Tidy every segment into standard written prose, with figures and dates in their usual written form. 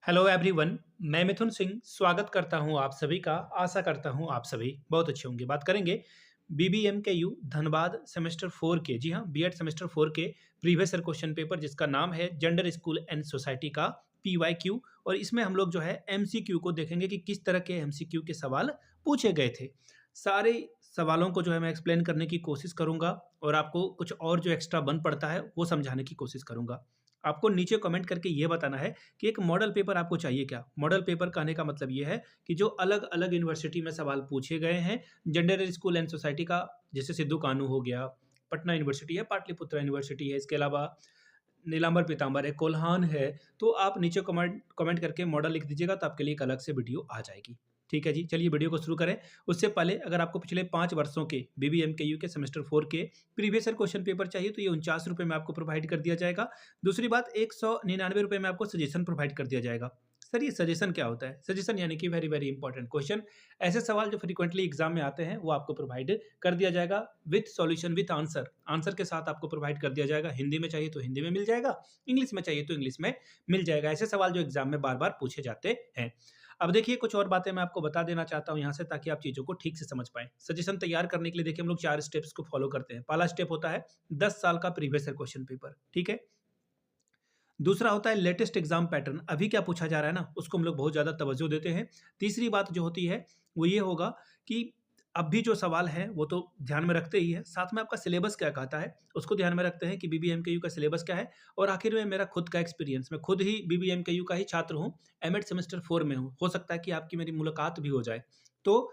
Hello everyone. मैं मिथुन सिंह स्वागत करता हूं आप सभी का। आशा करता हूं आप सभी बहुत अच्छे होंगे। बात करेंगे बीबीएम के यू धनबाद सेमेस्टर 4 के, जी हां, बीएड सेमेस्टर 4 के प्रीवियस ईयर क्वेश्चन पेपर जिसका नाम है जेंडर स्कूल एंड सोसाइटी का पीवाईक्यू। और इसमें हम लोग जो है एमसीक्यू को देखेंगे कि किस तरह के एमसीक्यू के सवाल पूछे गए थे। सारे सवालों को जो है मैं एक्सप्लेन करने की कोशिश करूंगा और आपको कुछ और जो एक्स्ट्रा बन पड़ता है वो समझाने की कोशिश करूंगा। आपको नीचे कमेंट करके ये बताना है कि एक मॉडल पेपर आपको चाहिए क्या। मॉडल पेपर कहने का मतलब ये है कि जो अलग अलग यूनिवर्सिटी में सवाल पूछे गए हैं जेंडर स्कूल एंड सोसाइटी का, जैसे सिद्धू कानू हो गया, पटना यूनिवर्सिटी है, पाटलिपुत्र यूनिवर्सिटी है, इसके अलावा नीलांबर पीताम्बर है, कोल्हान है। तो आप नीचे कमेंट कमेंट करके मॉडल लिख दीजिएगा तो आपके लिए एक अलग से वीडियो आ जाएगी। ठीक है जी, चलिए वीडियो को शुरू करें। उससे पहले अगर आपको पिछले 5 वर्षों के बीबीएमकेयू के सेमेस्टर 4 के प्रीवियस ईयर क्वेश्चन पेपर चाहिए तो ये 49 रुपये में आपको प्रोवाइड कर दिया जाएगा। दूसरी बात, 199 रुपये में आपको सजेशन प्रोवाइड कर दिया जाएगा। सर ये सजेशन क्या होता है? सजेशन यानी कि वेरी वेरी इंपॉर्टेंट क्वेश्चन, ऐसे सवाल जो फ्रीक्वेंटली एग्जाम में आते हैं वो आपको प्रोवाइड कर दिया जाएगा with solution with answer. Answer के साथ आपको प्रोवाइड कर दिया जाएगा। हिंदी में चाहिए तो हिंदी में मिल जाएगा, इंग्लिश में चाहिए तो इंग्लिश में मिल जाएगा। ऐसे सवाल जो एग्जाम में बार बार पूछे जाते हैं। अब देखिए कुछ और बातें मैं आपको बता देना चाहता हूँ यहाँ से, ताकि आप चीज़ों को ठीक से समझ पाएँ। सजेशन तैयार करने के लिए देखिए हम लोग 4 स्टेप्स को फॉलो करते हैं। पहला स्टेप होता है 10 साल का प्रीवियस ईयर क्वेश्चन पेपर, ठीक है। दूसरा होता है लेटेस्ट एग्जाम पैटर्न, अभी क्या पूछा जा रहा है ना उसको हम लोग बहुत ज़्यादा तवज्जो देते हैं। तीसरी बात जो होती है वो ये होगा कि अब भी जो सवाल है वो तो ध्यान में रखते ही है, साथ में आपका सिलेबस क्या कहता है उसको ध्यान में रखते हैं कि बीबीएमकेयू का सिलेबस क्या है। और आखिर में मेरा खुद का एक्सपीरियंस, मैं खुद ही बीबीएमकेयू का ही छात्र हूँ, एमएड सेमेस्टर 4 में हूँ। हो सकता है कि आपकी मेरी मुलाकात भी हो जाए। तो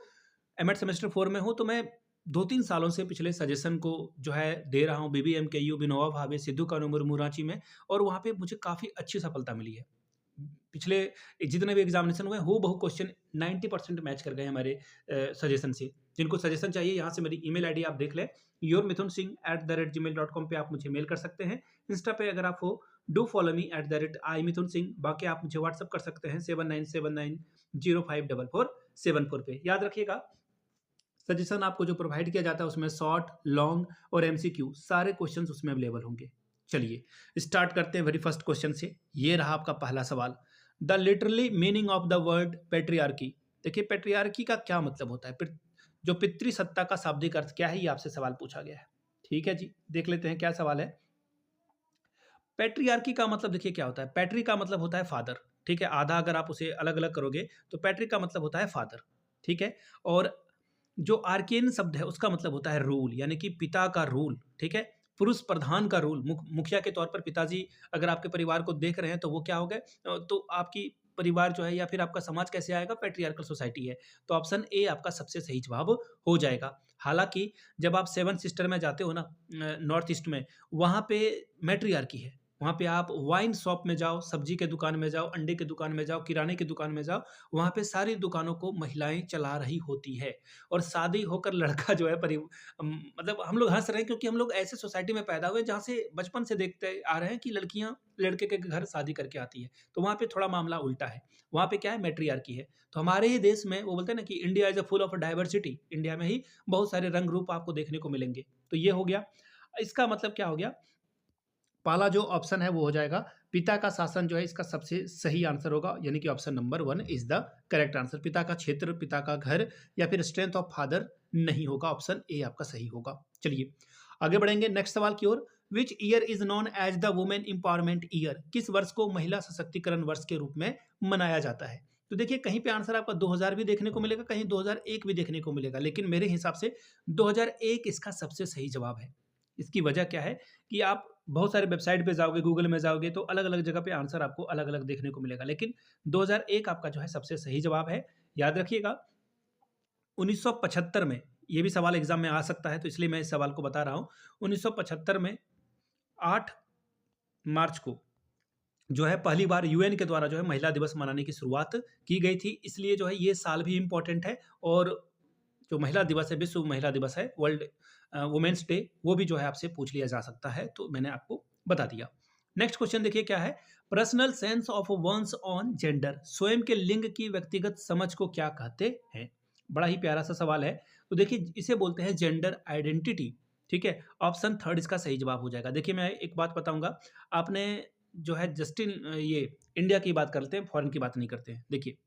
एमएड सेमेस्टर 4 में हूँ तो मैं 2-3 सालों से पिछले सजेशन को जो है दे रहा हूँ बीबीएमकेयू, विनोबा भावे, सिद्धू कानू मुर्मू रांची में, और वहाँ पे मुझे काफ़ी अच्छी सफलता मिली है। पिछले जितने भी एग्जामिनेशन हुए हूबहू क्वेश्चन 90% मैच कर गए हमारे सजेशन से। जिनको सजेशन चाहिए यहाँ से मेरी ईमेल आईडी आप देख लें, yourmithunsingh@gmail.com पे आप मुझे मेल कर सकते हैं। इंस्टा पे अगर आप हो डू फॉलो मी @imithunsingh। बाकी आप मुझे व्हाट्सअप कर सकते हैं 7979054474 पे। याद रखिएगा सजेशन आपको जो प्रोवाइड किया जाता है उसमें शॉर्ट, लॉन्ग और एमसीक्यू सारे क्वेश्चंस उसमें अवेलेबल होंगे। चलिए स्टार्ट करते हैं वेरी फर्स्ट क्वेश्चन से। ये रहा आपका पहला सवाल। The literally meaning of the word patriarchy. देखिए पेट्रियार्की का क्या मतलब होता है, जो पितृसत्ता का शाब्दिक अर्थ क्या है, ये आपसे सवाल पूछा गया है। ठीक है जी, देख लेते हैं क्या सवाल है। पेट्रियार्की का मतलब देखिए क्या होता है। पैट्री का मतलब होता है फादर, ठीक है। आधा अगर आप उसे अलग अलग करोगे तो पैट्रिक का मतलब होता है फादर, ठीक है। और जो आर्केन शब्द है उसका मतलब होता है रूल, यानी कि पिता का रूल, ठीक है। पुरुष प्रधान का रूल, मुखिया के तौर पर पिताजी अगर आपके परिवार को देख रहे हैं तो वो क्या हो गए, तो आपकी परिवार जो है या फिर आपका समाज कैसे आएगा, पैट्रियार्कल सोसाइटी है। तो ऑप्शन ए आपका सबसे सही जवाब हो जाएगा। हालांकि जब आप सेवन सिस्टर में जाते हो ना, नॉर्थ ईस्ट में, वहाँ पे मैट्रियार्की है। वहाँ पे आप वाइन शॉप में जाओ, सब्जी के दुकान में जाओ, अंडे के दुकान में जाओ, किराने की दुकान में जाओ, वहाँ पे सारी दुकानों को महिलाएं चला रही होती है। और शादी होकर लड़का जो है मतलब हम लोग हंस रहे हैं क्योंकि हम लोग ऐसे सोसाइटी में पैदा हुए जहाँ से बचपन से देखते आ रहे हैं कि लड़कियां लड़के के घर शादी करके आती है। तो वहाँ पे थोड़ा मामला उल्टा है। वहाँ पे क्या है, मैट्रियार्की है। तो हमारे ही देश में वो बोलते हैं ना कि India is a full of diversity, India में ही बहुत सारे रंग रूप आपको देखने को मिलेंगे। तो ये हो गया। इसका मतलब क्या हो गया, पहला जो ऑप्शन है वो हो जाएगा पिता का शासन जो है इसका सबसे सही आंसर होगा, यानी कि option number 1 is the correct answer. पिता का क्षेत्र, पिता का घर या फिर स्ट्रेंथ ऑफ फादर नहीं होगा, ऑप्शन ए आपका सही होगा। चलिए आगे बढ़ेंगे नेक्स्ट सवाल की ओर। Which year is known as the women empowerment year. किस वर्ष को महिला सशक्तिकरण वर्ष के रूप में मनाया जाता है। तो देखिए कहीं पे आंसर आपका 2000 भी देखने को मिलेगा, कहीं 2001 भी देखने को मिलेगा, लेकिन मेरे हिसाब से 2001 इसका सबसे सही जवाब है। इसकी वजह क्या है कि आप बहुत सारे वेबसाइट पे जाओगे, गूगल में जाओगे तो अलग-अलग जगह पे आंसर आपको अलग-अलग देखने को मिलेगा, लेकिन 2001 आपका जो है सबसे सही जवाब है। याद रखिएगा 1975 में, ये भी सवाल एग्जाम में आ सकता है तो इसलिए मैं इस सवाल को बता रहा हूँ। 1975 में 8 मार्च को जो है पहली बार यूएन के द्वारा जो है महिला दिवस मनाने की शुरुआत की गई थी, इसलिए जो है ये साल भी इम्पोर्टेंट है। और जो महिला दिवस है, विश्व महिला दिवस है, वर्ल्ड वुमेन्स डे, वो भी जो है आपसे पूछ लिया जा सकता है, तो मैंने आपको बता दिया। नेक्स्ट क्वेश्चन देखिए क्या है। Personal sense of one's own gender. स्वयं के लिंग की व्यक्तिगत समझ को क्या कहते हैं। बड़ा ही प्यारा सा सवाल है। तो देखिए इसे बोलते हैं जेंडर आइडेंटिटी, ठीक है। ऑप्शन थर्ड इसका सही जवाब हो जाएगा। देखिए मैं एक बात बताऊंगा, आपने जो है जस्टिन ये इंडिया की बात करते हैं, फॉरेन की बात नहीं करते हैं। देखिए,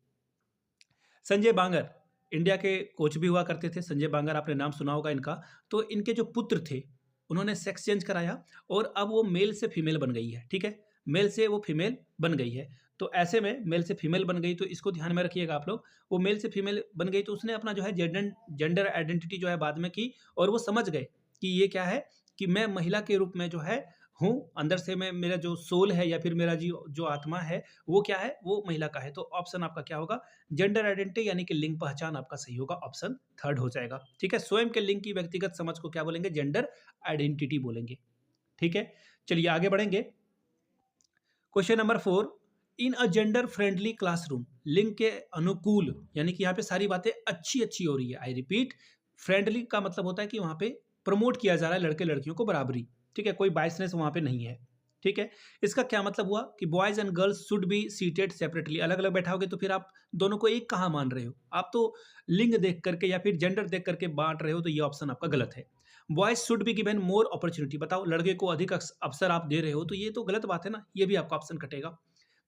संजय बांगर इंडिया के कोच भी हुआ करते थे। संजय बांगर, आपने नाम सुना होगा इनका। तो इनके जो पुत्र थे, उन्होंने सेक्स चेंज कराया और अब वो मेल से फीमेल बन गई है, ठीक है? मेल से वो फीमेल बन गई है। तो ऐसे में मेल से फीमेल बन गई, तो इसको ध्यान में रखिएगा आप लोग। वो मेल से फीमेल बन गई तो उसने अपना जो है जेंडर आइडेंटिटी जो है बाद में की, और वो समझ गए कि ये क्या है, कि मैं महिला के रूप में जो है हूँ, अंदर से मैं, मेरा जो सोल है या फिर मेरा जो जो आत्मा है, वो क्या है, वो महिला का है। तो ऑप्शन आपका क्या होगा? जेंडर आइडेंटिटी यानी कि लिंग पहचान आपका सही होगा, ऑप्शन थर्ड हो जाएगा। ठीक है, स्वयं के लिंग की व्यक्तिगत समझ को क्या बोलेंगे? जेंडर आइडेंटिटी बोलेंगे। ठीक है, चलिए आगे बढ़ेंगे। Question number 4, in a gender friendly classroom, लिंग के अनुकूल, यानी कि यहाँ पे सारी बातें अच्छी अच्छी हो रही है। आई रिपीट, फ्रेंडली का मतलब होता है कि वहाँ पे प्रमोट किया जा रहा है लड़के लड़कियों को बराबरी। ठीक है, कोई बाइसनेस वहाँ पे नहीं है। ठीक है, इसका क्या मतलब हुआ कि boys and girls should be seated separately, अलग अलग बैठाओगे तो फिर आप दोनों को एक कहाँ मान रहे हो? आप तो लिंग देख करके या फिर जेंडर देख करके बांट रहे हो, तो ये ऑप्शन आपका गलत है। Boys should be given more opportunity, बताओ, लड़के को अधिक अवसर आप दे रहे हो, तो ये तो गलत बात है ना, ये भी आपका ऑप्शन कटेगा।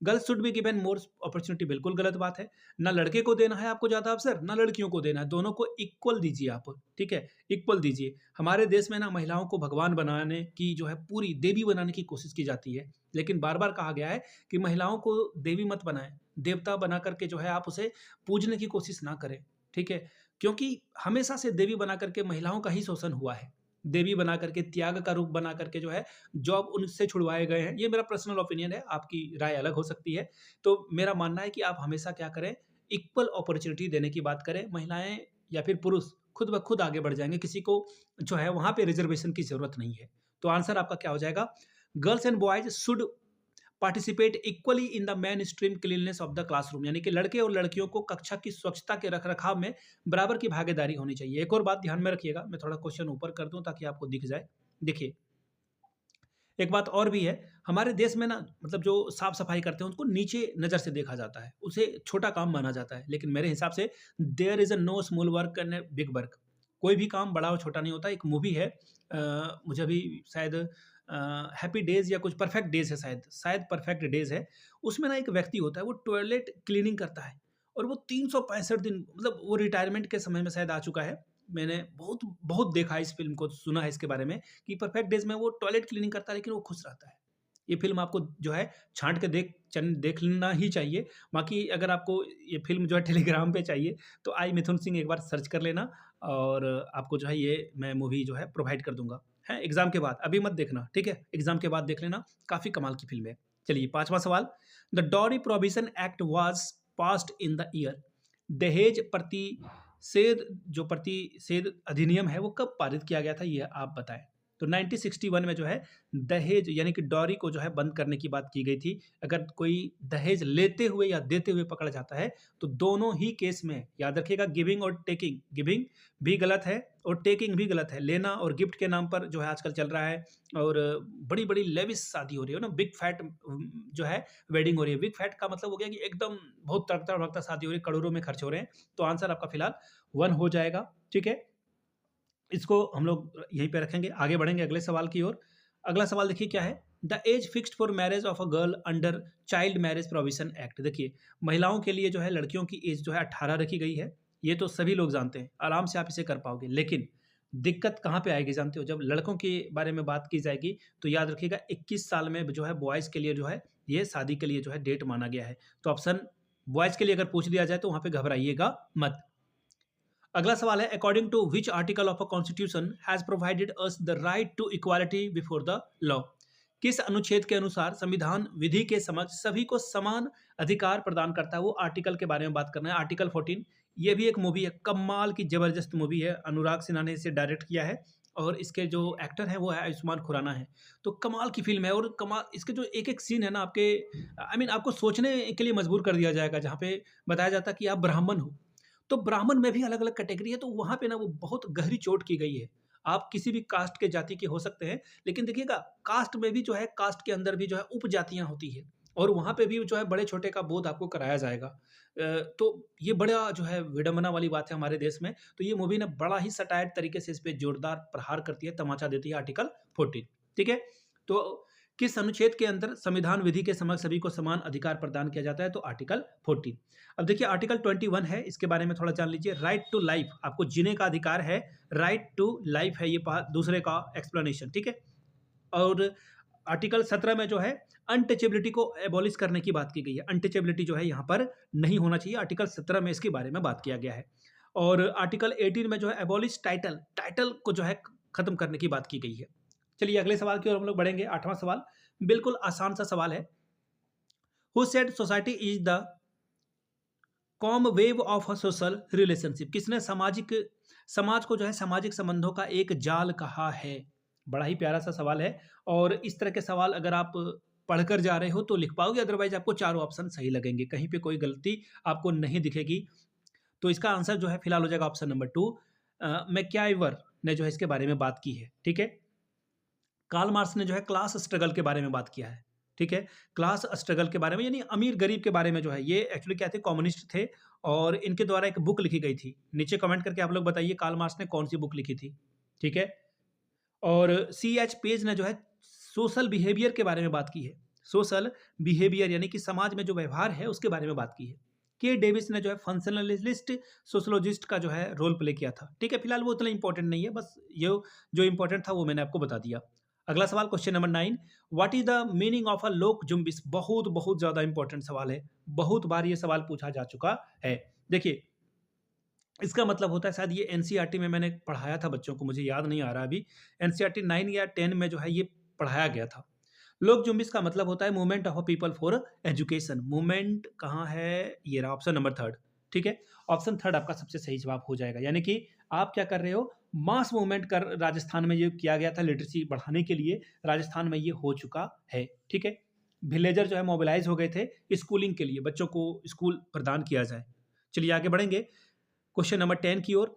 Girls should be given more opportunity, बिल्कुल गलत बात है। ना लड़के को देना है आपको ज्यादा अवसर, ना लड़कियों को देना है, दोनों को इक्वल दीजिए आप। ठीक है, इक्वल दीजिए। हमारे देश में ना महिलाओं को भगवान बनाने की जो है, पूरी देवी बनाने की कोशिश की जाती है, लेकिन बार बार कहा गया है कि महिलाओं को देवी मत बनाएं, देवता बना करके जो है आप उसे पूजने की कोशिश ना करें। ठीक है, क्योंकि हमेशा से देवी बना करके महिलाओं का ही शोषण हुआ है। देवी बना करके, त्याग का रूप बना करके जो है जॉब उनसे छुड़वाए गए हैं। ये मेरा पर्सनल ओपिनियन है, आपकी राय अलग हो सकती है। तो मेरा मानना है कि आप हमेशा क्या करें, इक्वल अपॉर्चुनिटी देने की बात करें। महिलाएं या फिर पुरुष खुद ब खुद आगे बढ़ जाएंगे, किसी को जो है वहां पे रिजर्वेशन की जरूरत नहीं है। तो आंसर आपका क्या हो जाएगा? Girls and boys should participate equally in the main stream cleanness of the classroom, यानी कि लड़के और लड़कियों को कक्षा की स्वच्छता के रखरखाव में बराबर की भागीदारी होनी चाहिए। एक और बात ध्यान में रखिएगा, मैं थोड़ा क्वेश्चन ऊपर कर दूं ताकि आपको दिख जाए। देखिए, एक बात और भी है, हमारे देश में ना, मतलब जो साफ सफाई करते हैं उनको नीचे नज़र से देखा जाता है, उसे छोटा काम माना जाता है। लेकिन मेरे हिसाब से there is a no small work and a big work, कोई भी काम बड़ा और छोटा नहीं होता। एक मूवी है, मुझे अभी शायद हैप्पी डेज या कुछ परफेक्ट डेज है, शायद शायद परफेक्ट डेज है। उसमें ना एक व्यक्ति होता है, वो टॉयलेट क्लीनिंग करता है, और वो 365 दिन, मतलब वो रिटायरमेंट के समय में शायद आ चुका है। मैंने बहुत बहुत देखा है इस फिल्म को, सुना है इसके बारे में कि परफेक्ट डेज में वो टॉयलेट क्लीनिंग करता है, लेकिन वो खुश रहता है। ये फ़िल्म आपको जो है छाँट के देख लेना ही चाहिए। बाकी अगर आपको ये फ़िल्म जो है टेलीग्राम पे चाहिए, तो आई मिथुन सिंह एक बार सर्च कर लेना, और आपको जो है ये मैं मूवी जो है प्रोवाइड कर दूँगा। हैं, एग्ज़ाम के बाद, अभी मत देखना, ठीक है? एग्ज़ाम के बाद देख लेना, काफ़ी कमाल की फ़िल्म है। चलिए 5वां सवाल, the dowry prohibition act was passed in the year, दहेज प्रतिषेध जो प्रतिषेध अधिनियम है वो कब पारित किया गया था, ये आप बताएं। तो 1961 में जो है दहेज यानी कि डॉरी को जो है बंद करने की बात की गई थी। अगर कोई दहेज लेते हुए या देते हुए पकड़ा जाता है, तो दोनों ही केस में याद रखिएगा, गिविंग और टेकिंग, गिविंग भी गलत है और टेकिंग भी गलत है। लेना और गिफ्ट के नाम पर जो है आजकल चल रहा है, और बड़ी बड़ी लेविश शादी हो रही है ना, बिग फैट जो है वेडिंग हो रही है। बिग फैट का मतलब हो गया कि एकदम बहुत तड़कता भड़कता शादी हो रही है, करोड़ों में खर्च हो रहे हैं। तो आंसर आपका फिलहाल 1 हो जाएगा। ठीक है, इसको हम लोग यहीं पे रखेंगे, आगे बढ़ेंगे अगले सवाल की ओर। अगला सवाल देखिए क्या है, the age fixed for marriage of a girl under child marriage provision act. देखिए, महिलाओं के लिए जो है लड़कियों की एज जो है 18 रखी गई है। ये तो सभी लोग जानते हैं, आराम से आप इसे कर पाओगे। लेकिन दिक्कत कहाँ पे आएगी जानते हो? जब लड़कों के बारे में बात की जाएगी, तो याद रखिएगा 21 साल में जो है बॉयज़ के लिए जो है ये शादी के लिए जो है डेट माना गया है। तो ऑप्शन बॉयज़ के लिए अगर पूछ लिया जाए तो वहाँ पे घबराइएगा मत। अगला सवाल है, according to which article of a constitution has provided us the right to equality before the law. किस अनुच्छेद के अनुसार संविधान विधि के समक्ष सभी को समान अधिकार प्रदान करता है? वो आर्टिकल के बारे में बात करना है, आर्टिकल 14। ये भी एक मूवी है, कमाल की जबरदस्त मूवी है, अनुराग सिन्हा ने इसे डायरेक्ट किया है, और इसके जो एक्टर हैं वो है आयुष्मान खुराना है। तो कमाल की फिल्म है, और कमाल इसके जो एक एक सीन है ना, आपके आपको सोचने के लिए मजबूर कर दिया जाएगा। जहाँ पे बताया जाता है कि आप ब्राह्मण हो, तो ब्राह्मण में भी अलग-अलग कैटेगरी है, तो वहाँ पे ना वो बहुत गहरी चोट की गई है। आप किसी भी कास्ट के जाति के हो सकते हैं, लेकिन देखिएगा कास्ट में भी जो है, कास्ट के अंदर भी जो है उपजातियाँ होती हैं, और वहाँ पे भी जो है बड़े-छोटे का बोध आपको कराया जाएगा। तो ये बड़ा जो है विडंबना वाली बात है हमारे देश में। तो ये मूवी ना बड़ा ही सटायर तरीके से इस पे जोरदार प्रहार करती है, तमाचा देती है आर्टिकल 14, ठीक है? तो किस अनुच्छेद के अंदर संविधान विधि के समक्ष सभी को समान अधिकार प्रदान किया जाता है? तो आर्टिकल 40। अब देखिए आर्टिकल 21 है, इसके बारे में थोड़ा जान लीजिए। राइट टू लाइफ, आपको जीने का अधिकार है, राइट टू लाइफ है ये दूसरे का एक्सप्लेनेशन, ठीक है। और आर्टिकल 17 में जो है अनटचेबिलिटी को एबॉलिश करने की बात की गई है। अनटचेबिलिटी जो है यहाँ पर नहीं होना चाहिए, आर्टिकल 17 में इसके बारे में बात किया गया है। और आर्टिकल 18 में जो है एबॉलिश टाइटल, टाइटल को जो है खत्म करने की बात की गई है। चलिए अगले सवाल की ओर हम लोग बढ़ेंगे। 8वां सवाल बिल्कुल आसान सा सवाल है। Who said society is the com wave of a social relationship? किसने समाज को जो है सामाजिक संबंधों का एक जाल कहा है? बड़ा ही प्यारा सा सवाल है और इस तरह के सवाल अगर आप पढ़कर जा रहे हो तो लिख पाओगे, अदरवाइज आपको चारों ऑप्शन सही लगेंगे, कहीं पे कोई गलती आपको नहीं दिखेगी। तो इसका आंसर जो है फिलहाल हो जाएगा ऑप्शन नंबर 2। मैक्याइवर ने जो है इसके बारे में बात की है, ठीक है। कार्ल मार्क्स ने जो है क्लास स्ट्रगल के बारे में बात किया है, ठीक है। क्लास स्ट्रगल के बारे में यानी अमीर गरीब के बारे में जो है, ये एक्चुअली क्या थे, कम्युनिस्ट थे और इनके द्वारा एक बुक लिखी गई थी। नीचे कमेंट करके आप लोग बताइए कार्ल मार्क्स ने कौन सी बुक लिखी थी, ठीक है। और C.H. पेज ने जो है सोशल बिहेवियर के बारे में बात की है। सोशल बिहेवियर यानी कि समाज में जो व्यवहार है उसके बारे में बात की है। के डेविस ने जो है फंक्शनलिस्ट सोशोलॉजिस्ट का जो है रोल प्ले किया था, ठीक है। फिलहाल वो उतना इंपॉर्टेंट नहीं है, बस ये जो इंपॉर्टेंट था वो मैंने आपको बता दिया। अगला सवाल question number 9, what is the meaning of a लोक जुम्बिस? बहुत बहुत ज्यादा इंपॉर्टेंट सवाल है, बहुत बार ये सवाल पूछा जा चुका है। देखिए इसका मतलब होता है, शायद ये एनसीईआरटी में मैंने पढ़ाया था बच्चों को, मुझे याद नहीं आ रहा अभी, एनसीईआरटी 9 या 10 में जो है ये पढ़ाया गया था। लोक जुम्बिस का मतलब होता है movement of a people for education. Movement कहाँ है? ये रहा ऑप्शन नंबर 3, ठीक है। ऑप्शन 3 आपका सबसे सही जवाब हो जाएगा, यानी कि आप क्या कर रहे हो, मास मूवमेंट कर राजस्थान में ये किया गया था लिटरेसी बढ़ाने के लिए, राजस्थान में ये हो चुका है, ठीक है। विलेजर जो है मोबिलाइज हो गए थे स्कूलिंग के लिए, बच्चों को स्कूल प्रदान किया जाए। चलिए आगे बढ़ेंगे क्वेश्चन नंबर 10 की ओर।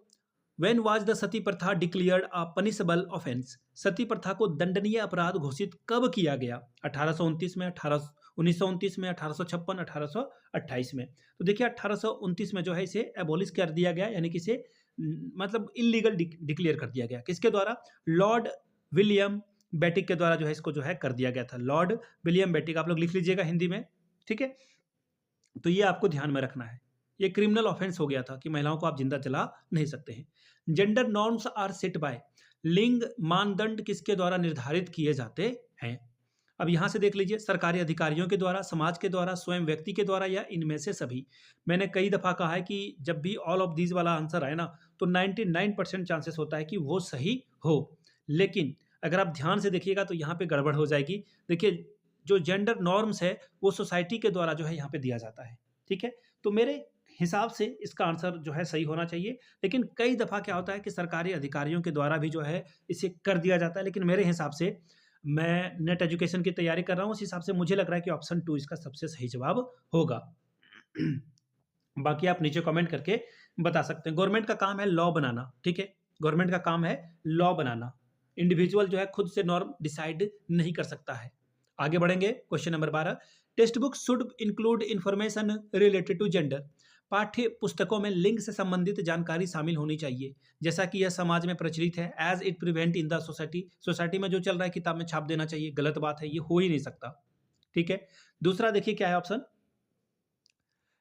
When was the सती प्रथा डिक्लेयर्ड अ पनिशेबल ऑफेंस? सती प्रथा को दंडनीय अपराध घोषित कब किया गया? 1829 में, 1929 में, 1856, 1828 में। तो देखिए 1829 में जो है इसे एबॉलिश कर दिया गया, यानी कि इसे मतलब इलीगल डिक्लेयर कर दिया गया। किसके द्वारा? लॉर्ड विलियम बेटिक के द्वारा जो है इसको जो है कर दिया गया था। लॉर्ड विलियम बेटिक, आप लोग लिख लीजिएगा हिंदी में, ठीक है। तो ये आपको ध्यान में रखना है, ये क्रिमिनल ऑफेंस हो गया था कि महिलाओं को आप जिंदा जला नहीं सकते हैं। Gender norms are set by, लिंग मानदंड किसके द्वारा निर्धारित किए जाते हैं? अब यहां से देख लीजिए, सरकारी अधिकारियों के द्वारा, समाज के द्वारा, स्वयं व्यक्ति के द्वारा, या इनमें से सभी। मैंने कई दफा कहा है कि जब भी ऑल ऑफ दीज वाला आंसर आए ना तो 99% चांसेस होता है कि वो सही हो, लेकिन अगर आप ध्यान से देखिएगा तो यहाँ पे गड़बड़ हो जाएगी। देखिए जो जेंडर नॉर्म्स है वो सोसाइटी के द्वारा जो है यहाँ पे दिया जाता है, ठीक है। तो मेरे हिसाब से इसका आंसर जो है सही होना चाहिए, लेकिन कई दफ़ा क्या होता है कि सरकारी अधिकारियों के द्वारा भी जो है इसे कर दिया जाता है, लेकिन मेरे हिसाब से, मैं नेट एजुकेशन की तैयारी कर रहा हूँ, उस हिसाब से मुझे लग रहा है कि ऑप्शन 2 इसका सबसे सही जवाब होगा। बाकी आप नीचे कमेंट करके बता सकते हैं। गवर्नमेंट का काम है लॉ बनाना, ठीक है, गवर्नमेंट का काम है लॉ बनाना, इंडिविजुअल जो है खुद से नॉर्म डिसाइड नहीं कर सकता है। आगे बढ़ेंगे question number 12, text book should include information related to gender. पाठ्य पुस्तकों में लिंग से संबंधित जानकारी शामिल होनी चाहिए, जैसा कि यह समाज में प्रचलित है। As it prevent in the society, society में जो चल रहा है किताब में छाप देना चाहिए, गलत बात है, ये हो ही नहीं सकता, ठीक है। दूसरा देखिए क्या है ऑप्शन,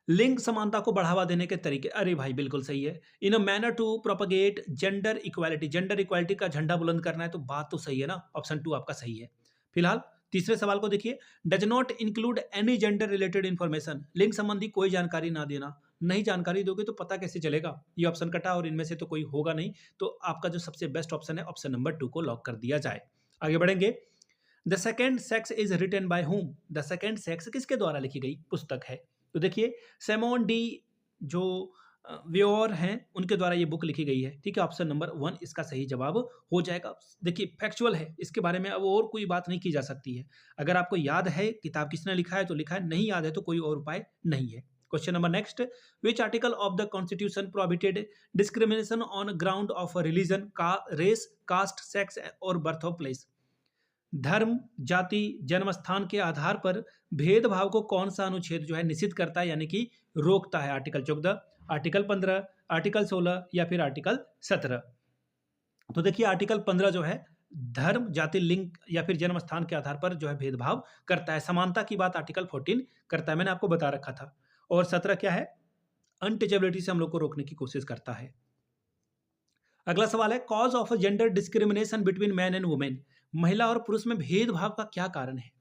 लिंग समानता को बढ़ावा देने के तरीके। अरे भाई बिल्कुल सही है, in a manner to propagate gender equality, gender equality का झंडा बुलंद करना है, तो बात तो सही है ना, ऑप्शन 2 आपका सही है। फिलहाल तीसरे सवाल को देखिए, does not include any gender related information, लिंग संबंधी कोई जानकारी ना देना। नहीं जानकारी दोगे तो पता कैसे चलेगा? ये ऑप्शन कटा और इनमें से तो कोई होगा नहीं, तो आपका जो सबसे बेस्ट ऑप्शन है ऑप्शन नंबर 2 को लॉक कर दिया जाए। आगे बढ़ेंगे, the second sex is written by whom, the second sex किसके द्वारा लिखी गई पुस्तक है? तो देखिए सिमोन डी जो व्योर हैं उनके द्वारा ये बुक लिखी गई है, ठीक है। ऑप्शन नंबर 1 इसका सही जवाब हो जाएगा। देखिए फैक्चुअल है, इसके बारे में अब और कोई बात नहीं की जा सकती है। अगर आपको याद है किताब किसने लिखा है तो लिखा है, नहीं याद है तो कोई और उपाय नहीं है। Question number next, which article of the constitution prohibited discrimination on ground of religion, का रेस, कास्ट, सेक्स और बर्थ ऑफ प्लेस। धर्म, जाति, जन्म स्थान के आधार पर भेदभाव को कौन सा अनुच्छेद जो है निषिद्ध करता है, यानी कि रोकता है? आर्टिकल 14, आर्टिकल 15, आर्टिकल 16 या फिर आर्टिकल 17। तो देखिए आर्टिकल 15 जो है धर्म, जाति, लिंग या फिर जन्म स्थान के आधार पर जो है भेदभाव करता है। समानता की बात आर्टिकल 14 करता है, मैंने आपको बता रखा था। और 17 क्या है? अनटचेबिलिटी से हम लोग को रोकने की कोशिश करता है। अगला सवाल है cause of gender discrimination between man and women. महिला और पुरुष में भेदभाव का क्या कारण है?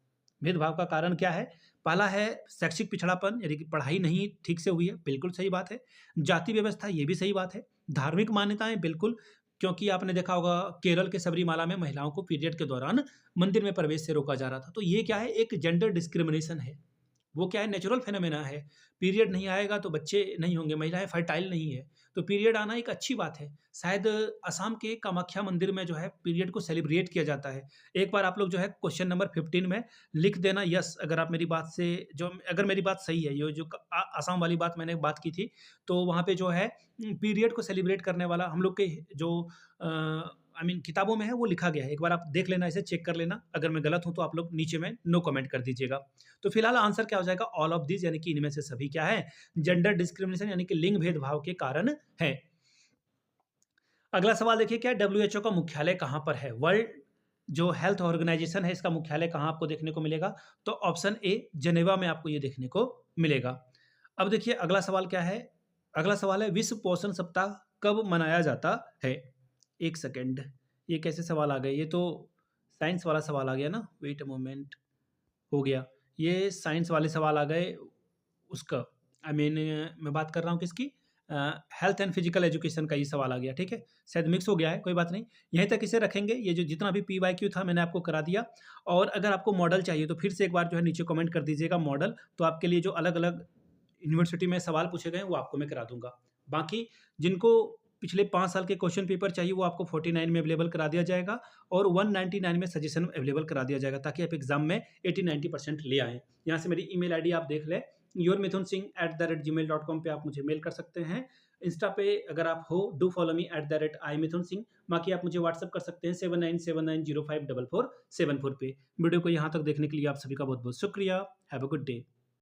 भेदभाव का कारण क्या है? पहला है शैक्षिक पिछड़ापन, यानी कि पढ़ाई नहीं ठीक से हुई है, बिल्कुल सही बात है। जाति व्यवस्था, ये भी सही बात है। धार्मिक मान्यताएं, बिल्कुल, क्योंकि आपने देखा होगा केरल के सबरीमाला में महिलाओं को पीरियड के दौरान मंदिर में प्रवेश से रोका जा रहा था। तो ये क्या है? एक जेंडर डिस्क्रिमिनेशन है। वो क्या है? नेचुरल फेनोमेना है। पीरियड नहीं आएगा तो बच्चे नहीं होंगे, महिलाएं फर्टाइल नहीं है, तो पीरियड आना एक अच्छी बात है। शायद असम के कामाख्या मंदिर में जो है पीरियड को सेलिब्रेट किया जाता है। एक बार आप लोग जो है क्वेश्चन नंबर 15 में लिख देना यस, अगर आप मेरी बात से जो अगर मेरी बात सही है। ये जो असम वाली बात मैंने बात की थी, तो वहाँ पे जो है पीरियड को सेलिब्रेट करने वाला हम लोग के जो आई मीन किताबों में है वो लिखा गया है। एक बार आप देख लेना, इसे चेक कर लेना। अगर मैं गलत हूँ तो आप लोग नीचे में नो कमेंट कर दीजिएगा। तो फिलहाल आंसर क्या हो जाएगा? ऑल ऑफ दिस, यानी कि इनमें से सभी क्या है? जेंडर डिस्क्रिमिनेशन यानी कि लिंग भेदभाव के कारण है। अगला सवाल देखिए, क्या डब्ल्यूएचओ का मुख्यालय कहाँ पर है? वर्ल्ड जो हेल्थ ऑर्गेनाइजेशन है, इसका मुख्यालय कहाँ आपको देखने को मिलेगा? तो ऑप्शन ए जेनेवा में आपको ये देखने को मिलेगा। अब देखिए अगला सवाल क्या है? अगला सवाल है विश्व पोषण सप्ताह कब मनाया जाता है? एक सेकेंड, ये कैसे सवाल आ गए? ये तो साइंस वाला सवाल आ गया ना। वेट अ मोमेंट, हो गया। ये साइंस वाले सवाल आ गए उसका। आई मीन मैं बात कर रहा हूँ किसकी? हेल्थ एंड फिजिकल एजुकेशन का ये सवाल आ गया, ठीक है? शायद मिक्स हो गया है, कोई बात नहीं। यहीं तक इसे रखेंगे। ये जो जितना भी पीवाईक्यू था मैंने आपको करा दिया। और अगर आपको मॉडल चाहिए तो फिर से एक बार जो है नीचे कमेंट कर दीजिएगा मॉडल, तो आपके लिए जो अलग-अलग यूनिवर्सिटी में सवाल पूछे गए हैं वो आपको मैं करा दूँगा। बाकी जिनको पिछले 5 साल के क्वेश्चन पेपर चाहिए वो आपको 49 में अवेलेबल करा दिया जाएगा और 199 में सजेशन अवेलेबल करा दिया जाएगा, ताकि आप एग्जाम में 80-90% ले आएँ। यहाँ से मेरी ईमेल आईडी आप देख लें, yourmithunsingh@gmail.com पे आप मुझे मेल कर सकते हैं। इंस्टा पे अगर आप हो, डू फॉलो मी @imithunsingh। बाकी आप मुझे व्हाट्सएप कर सकते हैं 7979054474 पे। वीडियो को यहाँ तक देखने के लिए आप सभी का बहुत-बहुत शुक्रिया। Have a good day.